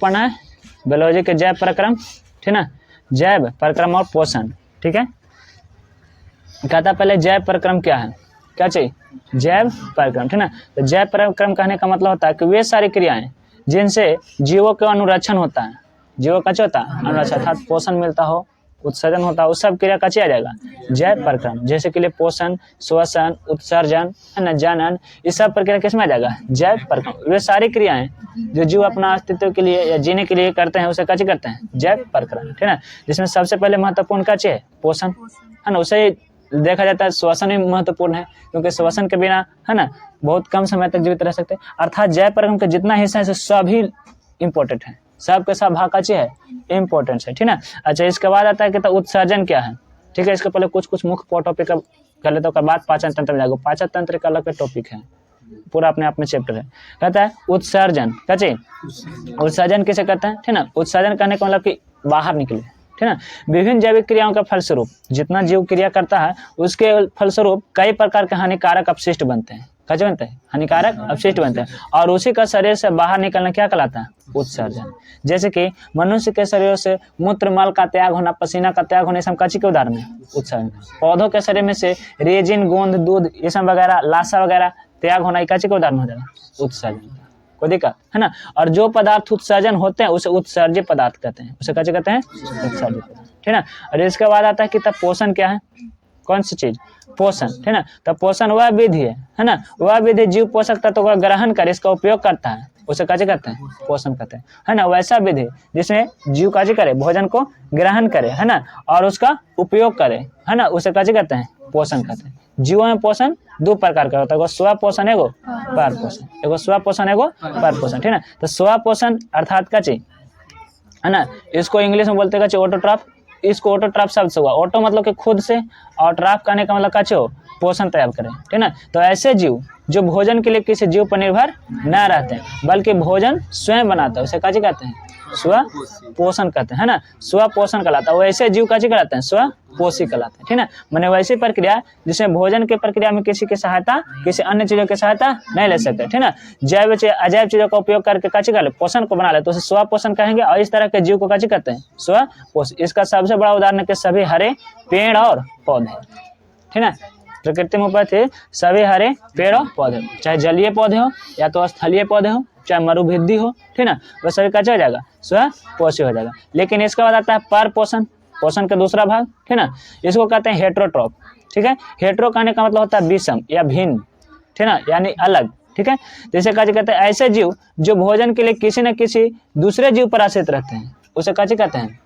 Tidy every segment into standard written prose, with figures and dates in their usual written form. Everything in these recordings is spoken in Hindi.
पढ़ना है बायोलॉजी के जैव प्रक्रम, ठीक ना, जैव प्रक्रम और पोषण, ठीक है। कहता पहले जैव प्रक्रम क्या है, क्या चाहिए, जैव प्रक्रम, ठीक ना। तो जैव प्रक्रम कहने का मतलब होता है कि वे सारी क्रियाएं जिनसे जीवों का अनुरक्षण होता है, जीवों का क्या होता है, अनुरक्षण, अर्थात पोषण मिलता हो, उत्सर्जन होता है, उस सब क्रिया का आ जाएगा जैव प्रक्रम। जैसे के लिए पोषण, श्वसन, उत्सर्जन, है ना, जनन, इस सब प्रक्रिया किसमें आ जाएगा, जैव प्रक्रम। वे सारी क्रियाएं जो जीव अपना अस्तित्व के लिए या जीने के लिए करते हैं उसे क्या करते हैं, जैव प्रक्रम, ठीक है। जिसमें सबसे पहले महत्वपूर्ण क्या है, पोषण, है ना। उसे देखा जाता है श्वसन भी महत्वपूर्ण है, क्योंकि श्वसन के बिना, है ना, बहुत कम समय तक जीवित रह सकते हैं। अर्थात जैव प्रक्रम का जितना हिस्सा है सभी इंपॉर्टेंट है, सबके सब भाग का है, इंपॉर्टेंस है, ठीक ना। अच्छा, इसके बाद आता है कि तो उत्सर्जन क्या है, ठीक है। इसके पहले कुछ मुख्य टॉपिक कर लेते हैं, बाद पाचन तंत्र में जाएगा। पाचन तंत्र का अलग टॉपिक है, पूरा अपने आप में चैप्टर है। कहता है उत्सर्जन, क्या चाहिए, उत्सर्जन किसे कहते हैं, ठीक ना। उत्सर्जन करने का मतलब कि बाहर निकले, ठीक ना। विभिन्न जैविक क्रियाओं का फलस्वरूप जितना जीव क्रिया करता है उसके फलस्वरूप कई प्रकार के हानिकारक अपशिष्ट बनते हैं, कैसे बनते हैं, हानिकारक अपशिष्ट बनते हैं, और उसी का शरीर से बाहर निकलना क्या कहलाता है, उत्सर्जन। जैसे कि मनुष्य के शरीर से मूत्र मल का त्याग होना, पसीना का त्याग होने, सब काची के उदाहरण है, उत्सर्जन। पौधों के शरीर में से रेजिन, गोंद, दूध, ये सब वगैरह, लाशा वगैरह त्याग होना, काची के उदाहरण हो जाएगा, उत्सर्जन, कोई दिक्कत है ना। और जो पदार्थ उत्सर्जन होते हैं उसे उत्सर्जित पदार्थ कहते हैं, उसे कैसे कहते हैं, उत्सर्जित पदार्थ, ठीक ना। और इसके बाद आता है कि तब पोषण क्या है, कौन सी चीज, पोषण, ठीक ना। तब पोषण वह विधि है ना, वह विधि जीव पोषक तत्व का ग्रहण कर इसका उपयोग करता है, उसे काजी करते हैं, पोषण कहते हैं, है ना। वैसा विधि जिसमें जीव काजी करे, भोजन को ग्रहण करे, है ना, और उसका उपयोग करे, है ना, उसे काजी कहते हैं, पोषण कहते हैं। जीवों में पोषण दो प्रकार का होता है, एगो स्व पोषण, एगो पर पोषण, एगो स्व पोषण, एगो पर पोषण, ठीक ना। तो स्व पोषण अर्थात क्या चाहिए, है ना, इसको इंग्लिश में बोलते हैं ऑटोट्रॉफ। इसको ऑटोट्रॉफ शब्द से हुआ, ऑटो मतलब कि खुद से, और ट्रॉफ करने का मतलब क्या हो, पोषण तैयार करें, ठीक ना। तो ऐसे जीव जो भोजन के लिए किसी जीव पर निर्भर न रहते हैं बल्कि भोजन स्वयं बनाते हैं, उसे काजी कहते हैं, स्व पोषण कहते हैं, है ना, स्व पोषण कहलाता है। वैसे जीव काजी कहलाते हैं, स्व पोषी कहलाते हैं, ठीक ना। मैंने वैसी प्रक्रिया जिसमें भोजन की प्रक्रिया में किसी की सहायता, किसी अन्य चीजों की सहायता नहीं ले सकते, ठीक ना। जैव अजैव चीजों का उपयोग करके काजी कर ले, पोषण को बना ले, तो उसे स्व पोषण कहेंगे। और इस तरह के जीव को काजी कहते हैं, स्व पोषण। इसका सबसे बड़ा उदाहरण है कि सभी हरे पेड़ और पौधे, ठीक ना। प्रकृति में उपस्थित सभी हरे पेड़ और पौधे, चाहे जलीय पौधे हो या तो स्थलीय पौधे हो, चाहे मरुभिद्धि हो, ठीक ना, वह सभी का हो जाएगा, स्व पोषी हो जाएगा। लेकिन इसके बाद आता है पर पोषण, पोषण का दूसरा भाग, ठीक ना। इसको कहते हैं हेट्रोट्रॉफ, ठीक है। हेट्रो कहने का मतलब होता है विषम या भिन्न, ठीक ना, यानी अलग, ठीक है। जैसे काजी कहते हैं ऐसे जीव जो भोजन के लिए किसी न किसी दूसरे जीव पर आश्रित रहते हैं, उसे काजी कहते हैं,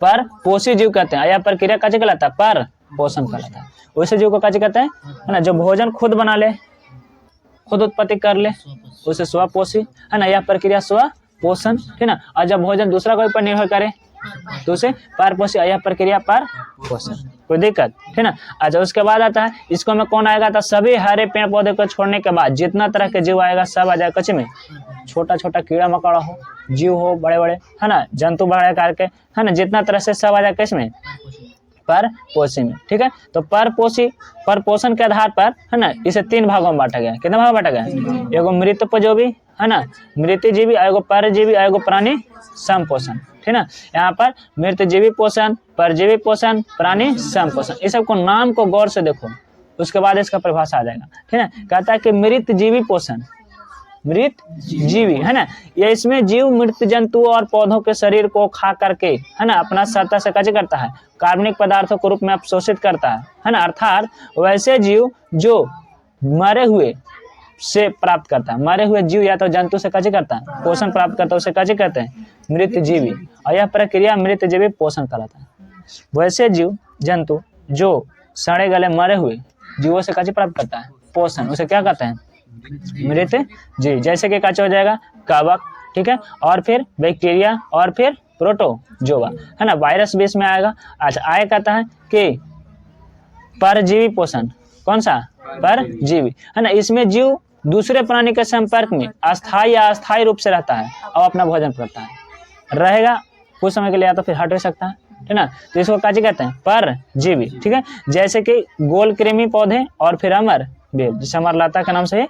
पर पोषी जीव कहते हैं। यह प्रक्रिया काजी कहलाता है, पर पोषण कहलाता है। वैसे जीव को काजी कहते हैं, है ना, जो भोजन खुद बना ले, खुद उत्पत्ति कर ले, उसे स्व पोषी, है ना, यह प्रक्रिया स्व पोषण, ठीक ना। और जब भोजन दूसरा कोई पर निर्भर करे तो उसे पर पोषी, यह प्रक्रिया पर पोषण, कोई दिक्कत, ठीक ना। अच्छा, उसके बाद आता है इसको में कौन आएगा, तो सभी हरे पेड़ पौधे को छोड़ने के बाद जितना तरह के जीव आएगा सब आ जाएगा कच्चे में, छोटा छोटा कीड़ा मकोड़ा हो, जीव हो, बड़े बड़े, है ना, जंतु बड़े आकार के, है ना, जितना तरह से सब आ जाएगा किसमें, पर पोषी में, ठीक है। तो पर पोषी, पर पोषण के आधार पर, है ना, इसे तीन भागों में बांटा गया। कितने भाग बांटा गया, एगो मृतोपजीवी, है ना, मृतजीवी, एगो परजीवी, एगो प्राणी समपोषण, ठीक ना। यहाँ पर मृतजीवी पोषण, परजीवी पोषण, प्राणी समपोषण, इस सब को नाम को गौर से देखो, उसके बाद इसका परिभाषा आ जाएगा, ठीक है। कहता है कि मृतजीवी पोषण, मृत जीवी, है ना, ये इसमें जीव मृत जंतु और पौधों के शरीर को खा करके, है ना, अपना सतह से कार्य करता है, कार्बनिक पदार्थों के रूप में अवशोषित करता है ना। अर्थात वैसे जीव जो मरे हुए से प्राप्त करता है, मरे हुए जीव या तो जंतु से कार्य करता है, पोषण प्राप्त करता है, उसे कार्य कहते हैं मृत जीवी, और यह प्रक्रिया मृत जीवी पोषण कहलाता है। वैसे जीव जंतु जो सड़े गले मरे हुए जीवों से कार्य प्राप्त करता है, पोषण, उसे क्या कहते हैं, मृत जीव। जैसे कि काचा हो जाएगा कवक, ठीक है, और फिर बैक्टीरिया, और फिर प्रोटोजोआ, है ना, वायरस भी इसमें आएगा। अच्छा, आए कहता है कि परजीवी पोषण, कौन सा, परजीवी, है ना, इसमें जीव दूसरे प्राणी के संपर्क में अस्थायी या अस्थायी रूप से रहता है और अपना भोजन करता है, रहेगा कुछ समय के लिए या तो फिर हट भी सकता है, ठीक ना। तो इसको काची कहते हैं, परजीवी, ठीक है। जैसे कि गोल कृमि पौधे और फिर अमर बेल, जिसे अमरलता के नाम से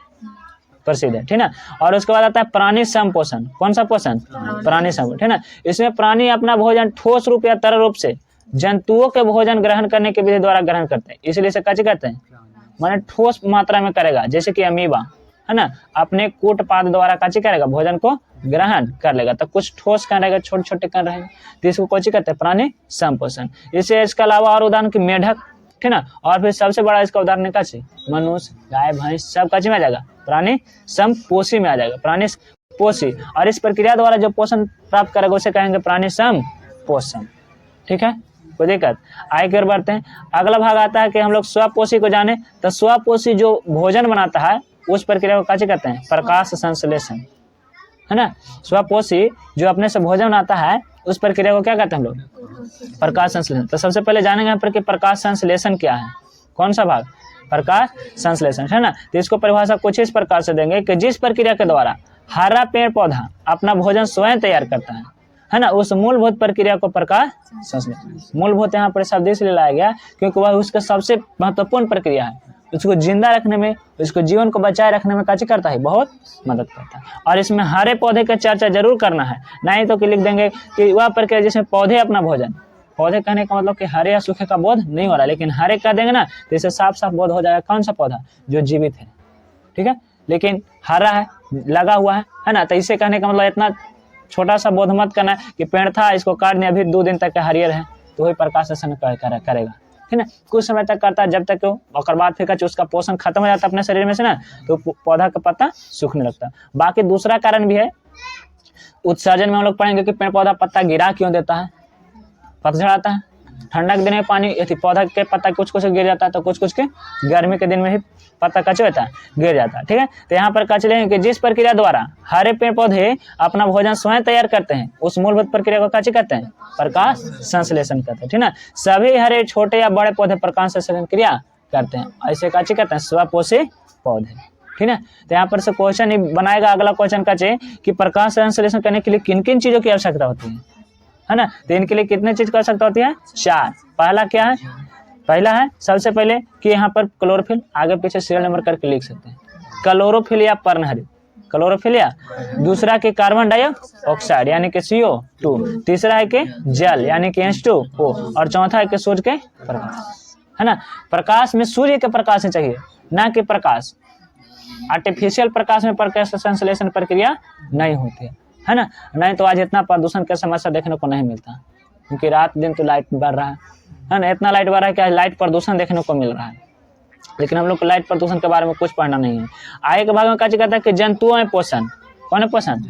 प्रसिद्ध है, ठीक ना। और उसके बाद आता है प्राणी संपोषण। कौन सा पोषण? प्राणी संपोषण, ठीक ना। इसमें प्राणी अपना भोजन ठोस रूप या तरल रूप से जंतुओं के भोजन ग्रहण करने के विधि द्वारा ग्रहण करते हैं, इसलिए इसे क्या कहते हैं? माने ठोस मात्रा में करेगा, जैसे कि अमीबा है ना, अपने कूटपाद द्वारा काची करेगा, भोजन को ग्रहण कर लेगा, तो कुछ ठोस कण रहेगा, छोटे छोटे कण रहेंगे, तो इसको कोची कहते हैं? प्राणी संपोषण। इससे इसके अलावा और उदाहरण की मेढक, ठीक ना। और फिर सबसे बड़ा इसका उदाहरण का मनुष्य, गाय, भैंस, सब काची में आ जाएगा? प्राणी संपोषी में आ जाएगा, प्राणी पोषी। और इस प्रक्रिया द्वारा जो पोषण प्राप्त करेगा उसे कहेंगे प्राणी संपोषण, ठीक है। कोई दिक्कत? आगे की ओर बढ़ते हैं। अगला भाग आता है कि हम लोग स्वपोषी को जाने, तो स्वपोषी जो भोजन बनाता है उस प्रक्रिया को क्या कहते हैं? प्रकाश संश्लेषण, है ना। स्वपोषी जो अपने से भोजन बनाता है उस प्रक्रिया को क्या कहते हैं हम लोग? प्रकाश संश्लेषण। तो सबसे पहले जानेंगे यहाँ पर कि प्रकाश संश्लेषण क्या है। कौन सा भाग? प्रकाश संश्लेषण, है ना। तो इसको परिभाषा कुछ इस प्रकार से देंगे कि जिस प्रक्रिया के द्वारा हरा पेड़ पौधा अपना भोजन स्वयं तैयार करता है ना, उस मूलभूत प्रक्रिया को प्रकाश संश्लेषण। मूलभूत यहाँ पर शब्द इसलिए लाया गया क्योंकि वह उसका सबसे महत्वपूर्ण प्रक्रिया है, उसको जिंदा रखने में, उसको जीवन को बचाए रखने में कार्य करता है, बहुत मदद करता है। और इसमें हरे पौधे का चर्चा जरूर करना है, नहीं तो कि लिख देंगे कि वह प्रक्रिया जिसमें पौधे अपना भोजन, पौधे कहने का मतलब कि हरे या सूखे का बोध नहीं हो रहा, लेकिन हरे कह देंगे ना तो इससे साफ साफ बोध हो जाएगा कौन सा पौधा? जो जीवित है, ठीक है, लेकिन हरा है, लगा हुआ है ना। तो इसे कहने का मतलब इतना छोटा सा बोध मत करना कि पेड़ था इसको काट दिया अभी 2 दिन तक हरियर है, तो वही प्रकाश संश्लेषण करेगा, ठीक है। कुछ समय तक करता है जब तक और बाद फिर उसका पोषण खत्म हो जाता है अपने शरीर में से ना, तो पौधा का पत्ता सूखने लगता है। बाकी दूसरा कारण भी है, उत्सर्जन में हम लोग पढ़ेंगे कि पेड़ पौधा पत्ता गिरा क्यों देता है, पतझड़ आता है, ठंडा के दिन में पानी पौधा के पत्ता कुछ कुछ गिर जाता है, तो कुछ कुछ के गर्मी के दिन में ही पत्ता कच्चा होता है, गिर जाता है, ठीक है। तो यहाँ पर कच लेंगे कि जिस प्रक्रिया द्वारा हरे पेड़ पौधे अपना भोजन स्वयं तैयार करते हैं उस मूलभूत प्रक्रिया को कच्चे कहते हैं? प्रकाश संश्लेषण कहते हैं, ठीक ना। सभी हरे छोटे या बड़े पौधे प्रकाश संश्लेषण क्रिया करते हैं, ऐसे कच्चे कहते हैं स्वपोषी पौधे, ठीक है। तो यहाँ पर से क्वेश्चन ही बनाएगा अगला क्वेश्चन कच्चे कि प्रकाश संश्लेषण करने के लिए किन किन चीजों की आवश्यकता होती है ना। तो इनके लिए कितने चीज की आवश्यकता होती है? 4। पहला क्या है? पहला है सबसे पहले कि यहाँ पर क्लोरोफिल, आगे पीछे सीरियल नंबर करके लिख सकते हैं, क्लोरोफिल या पर्णहरित, क्लोरोफिल या दूसरा कि कार्बन डाइऑक्साइड यानी कि CO2, तीसरा है कि जल यानी कि H2O, और चौथा है कि सूर्य के प्रकाश, है ना। प्रकाश में सूर्य के प्रकाश चाहिए, ना कि प्रकाश आर्टिफिशियल प्रकाश में प्रकाश संश्लेषण प्रक्रिया नहीं होती है ना। नहीं तो आज इतना प्रदूषण का समस्या देखने को नहीं मिलता, क्योंकि रात दिन तो लाइट बढ़ रहा है ना, इतना लाइट बढ़ रहा है कि आज लाइट प्रदूषण देखने को मिल रहा है, लेकिन हम लोग को लाइट प्रदूषण के बारे में कुछ पढ़ना नहीं है। आगे के भाग में क्या कहता है कि जंतुओं में पोषण, कौन है पोषण,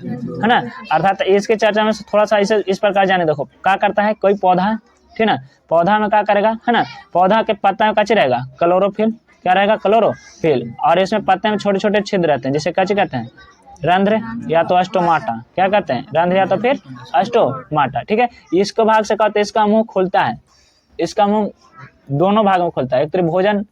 है ना। अर्थात इसके चर्चा में थोड़ा सा इस प्रकार जाने देखो क्या करता है, कोई पौधा है, ठीक ना, पौधा में क्या करेगा, है ना, पौधा के पत्ता में कच्चे रहेगा क्लोरोफिल, क्या रहेगा? क्लोरोफिल, और इसमें पत्ते में छोटे छोटे छिद्र रहते हैं जिसे कच्चे कहते हैं? रंध्र या तो अस्टोमाटा, क्या कहते हैं? रंध्र या तो फिर अस्टोमाटा, ठीक है। इसको भाग से कहते हैं इसका मुंह खुलता है, इसका मुंह दोनों भागों में खुलता है, एक तरफ भोजन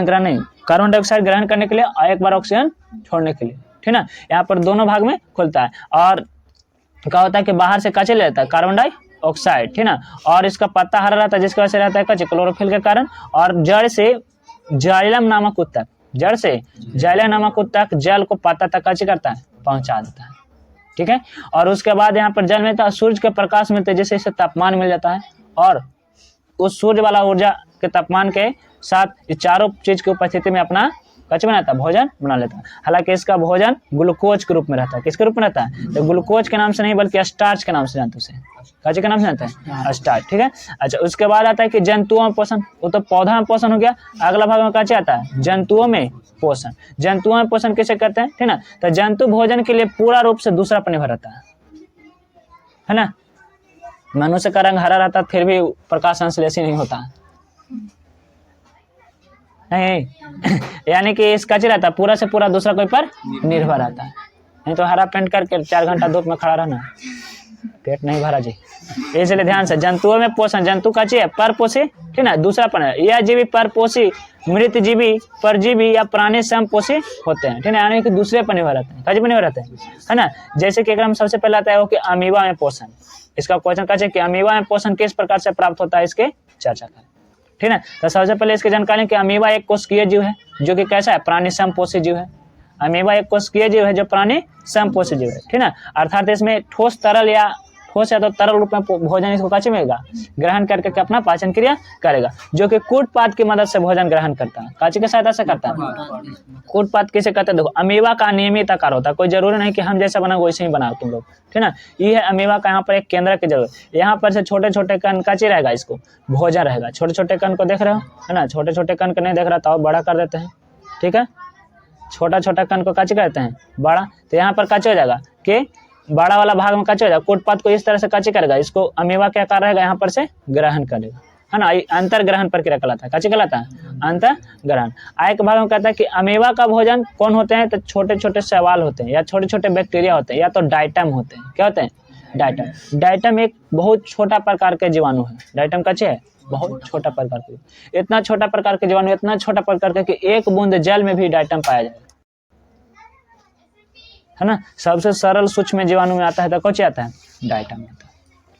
ग्रहण नहीं, कार्बन डाइऑक्साइड ग्रहण करने के लिए और एक बार ऑक्सीजन छोड़ने के लिए, ठीक ना। यहाँ पर दोनों भाग में खुलता है, और क्या होता है कि बाहर से कच्चे लेता है कार्बन डाइऑक्साइड, ठीक ना, और इसका पत्ता हरा रहता है जिसकी वजह से रहता है कच्चे क्लोरोफिल के कारण, और जड़ से जाइलम नामक उत्तक, जड़ से जाइलम नामक उत्तक जल को पत्ता तक कच्चे करता है, पहुंचा देता है, ठीक है। और उसके बाद यहाँ पर जल मिलता है, सूर्य के प्रकाश मिलते हैं जिससे इसे तापमान मिल जाता है, और उस सूर्य वाला ऊर्जा के तापमान के साथ ये चारों चीज की उपस्थिति में अपना कच्चे बनाता है, भोजन बना लेता है। हालांकि इसका भोजन ग्लूकोज के रूप में रहता है, किसके रूप में रहता है? तो ग्लूकोज के नाम से नहीं बल्कि स्टार्च के नाम से जानते हैं, उसे कच्चे के नाम से जानते हैं, स्टार्च, ठीक है। अच्छा, उसके बाद आता है कि जंतुओं में पोषण, वो तो पौधा में पोषण हो गया। अगला भाग में कच्चे आता है जंतुओं में पोषण। जंतुओं में पोषण किसे कहते हैं, ठीक ना। तो जंतु भोजन के लिए पूरा रूप से दूसरा पर निर्भर रहता है ना। मनुष्य का रंग हरा रहता है फिर भी प्रकाश संश्लेषण नहीं होता नहीं यानी कि इसका रहता है पूरा से पूरा दूसरा कोई पर निर्भर रहता है, नहीं तो हरा पेंट करके 4 घंटा धूप में खड़ा रहना, पेट नहीं भरा जी। इसलिए ध्यान से, जंतुओं में पोषण, जंतु का चाहिए परपोषी, ठीक ना, दूसरा पर यह जीवी परपोषी, मृत जीवी परजीवी या प्राणी समपोषी होते हैं, ठीक है, यानी कि दूसरे पर निर्भर रहते हैं, कजी पर निर्भर रहते हैं, है ना। जैसे कि हम सबसे पहले आता है वो कि अमीबा में पोषण। इसका क्वेश्चन का कि अमीबा में पोषण किस प्रकार से प्राप्त होता है, इसके चर्चा करें, ठीक है। तो सबसे पहले इसकी जानकारी कि अमीबा एक कोशिकीय जीव है जो कि कैसा है, प्राणी समपोषी जीव है। अमीबा एक कोशिकीय जीव है जो प्राणी समपोषी जीव है, ठीक ना। अर्थात इसमें ठोस या तो तरल रूप में भोजन इसको कैसे मिलेगा, ग्रहण करके अपना पाचन क्रिया करेगा, जो कि कूटपाद की मदद से भोजन ग्रहण करता है। काची की सहायता से करता है, कूटपाद किसे कहते हैं। देखो अमीबा का अनियमित आकार होता है, कोई जरूरी नहीं कि हम जैसा बना वैसे ही बनाओ तुम लोग, ठीक ना। ये है अमीबा का यहाँ पर एक केंद्र की जरूरत, यहाँ पर से छोटे छोटे कण काची रहेगा, इसको भोजन रहेगा। छोटे छोटे कण को देख रहे हो, है ना, छोटे छोटे कण को नहीं देख रहा तो बड़ा कर देते हैं, ठीक है। छोटा छोटा कण को काची कहते हैं, बड़ा। तो यहाँ पर काची हो जाएगा कि बड़ा वाला भाग में काची हो जाएगा, कूटपाद को इस तरह से काची करेगा, इसको अमीबा क्या आकार रहेगा, यहाँ पर से ग्रहण करेगा, है ना। अंतर ग्रहण प्रक्रिया कहलाता है, काची कहलाता है, अंतर ग्रहण। एक भाग में कहता है कि अमीबा का भोजन कौन होते हैं, तो छोटे छोटे शैवाल होते हैं या छोटे छोटे बैक्टीरिया होते हैं या तो डाइटम होते हैं। क्या होते हैं, डाइटम। डाइटम एक बहुत छोटा प्रकार के जीवाणु है। डाइटम काची है, बहुत छोटा प्रकार के, इतना छोटा प्रकार के जीवाणु, इतना छोटा प्रकार के कि एक बूंद जल में भी डाइटम पाया जाएगा, है ना। सबसे सरल सूक्ष्म जीवाणु में आता है तो कौन आता है, डाइटम आता है,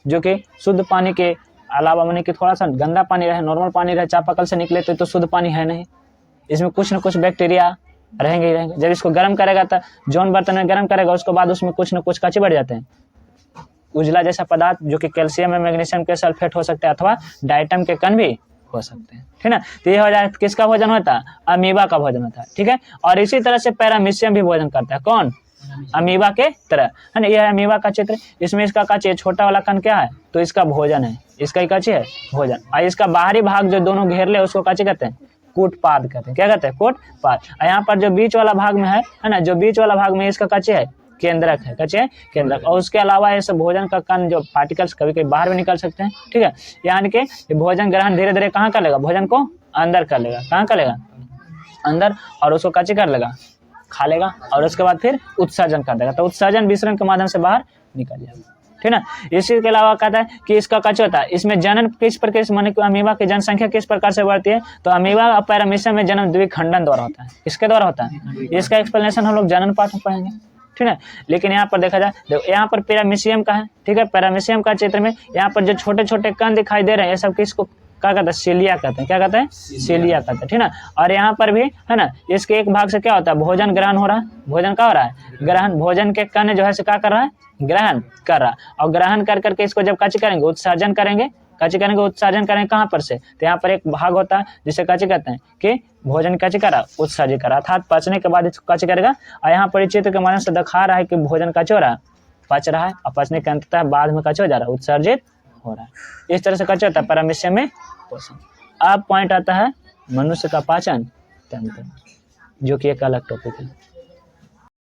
जो कि शुद्ध पानी के अलावा माने कि थोड़ा सा गंदा पानी रहे, नॉर्मल पानी रहे, चापाकल से निकले तो शुद्ध पानी है नहीं, इसमें कुछ न कुछ बैक्टीरिया रहेंगे ही रहेंगे। जब इसको गर्म करेगा तो जौन बर्तन में गर्म करेगा उसके बाद उसमें कुछ न कुछ काची बढ़ जाते हैं, उजला जैसा पदार्थ, जो कि कैल्शियम या मैग्नीशियम के सल्फेट हो सकते हैं अथवा डाइटम के कण भी हो सकते हैं, ठीक ना। तो ये हो जाए किसका भोजन होता है, अमीबा का भोजन होता है, ठीक है। और इसी तरह से पैरामीशियम भी भोजन करता है, कौन, अमीबा के तरह, है ना। यह है अमीबा का चित्र, इसमें इसका काची छोटा वाला कण क्या है, तो इसका भोजन है, इसका ही काची है भोजन। और इसका बाहरी भाग जो दोनों घेर ले उसको काची कहते हैं, कूटपाद कहते हैं। क्या कहते हैं, कूटपाद। और यहाँ पर जो बीच वाला भाग में है ना, जो बीच वाला भाग में इसका काची है, केंद्रक है, काची है केंद्रक। और उसके अलावा ये सब भोजन का कण जो पार्टिकल्स कभी कभी बाहर भी निकल सकते हैं, ठीक है। यानी कि भोजन ग्रहण धीरे धीरे कहाँ कर लेगा, भोजन को अंदर कर लेगा, कहाँ कर लेगा, अंदर, और उसको काची कर लेगा, खा लेगा, और उसके बाद फिर उत्सर्जन कर देगा। तो उत्सर्जन विसरण के माध्यम से बाहर निकल जाएगा, ठीक ना। इसी के अलावा कहता है कि इसका काची होता है, इसमें जनन किस प्रकार से, माने कि अमीबा की जनसंख्या किस प्रकार से बढ़ती है, तो अमीबा और पैरामीशियम में जन्म द्विखंडन द्वारा होता है। किसके द्वारा होता है, इसका एक्सप्लेनेशन हम लोग जनन पाठ में पढ़ेंगे, ठीक है। लेकिन यहाँ पर देखा जाए, देखो यहाँ पर पैरामीशियम का है, ठीक है। पैरामीशियम का क्षेत्र में यहाँ पर जो छोटे छोटे कण दिखाई दे रहे हैं, ये सब किसको क्या कहते हैं, सीलिया कहते हैं। क्या कहते हैं, सीलिया कहते हैं, ठीक ना। और यहाँ पर भी है ना, इसके एक भाग से क्या होता है, भोजन ग्रहण हो रहा है, भोजन क्या हो रहा है, ग्रहण। भोजन के कण जो है क्या कर रहा है, ग्रहण कर रहा है। और ग्रहण कर करके इसको जब काची करेंगे, उत्सर्जन करेंगे, काची करेंगे, उत्सर्जन करेंगे कहाँ पर से, तो यहाँ पर एक भाग होता है जिसे काची कहते हैं कि भोजन काची करा, उत्सर्जित करा, अर्थात पचने के बाद इसको काची करेगा। और यहाँ पर चित्र के माध्यम से दिखा रहा है कि भोजन काची हो रहा है, पच रहा है, और पचने के अंततः बाद में काची हो जा रहा है, उत्सर्जित हो रहा है। इस तरह से काची होता है पैरामीशियम में पोषण। अब पॉइंट आता है मनुष्य का पाचन तंत्र, जो कि एक अलग टॉपिक है।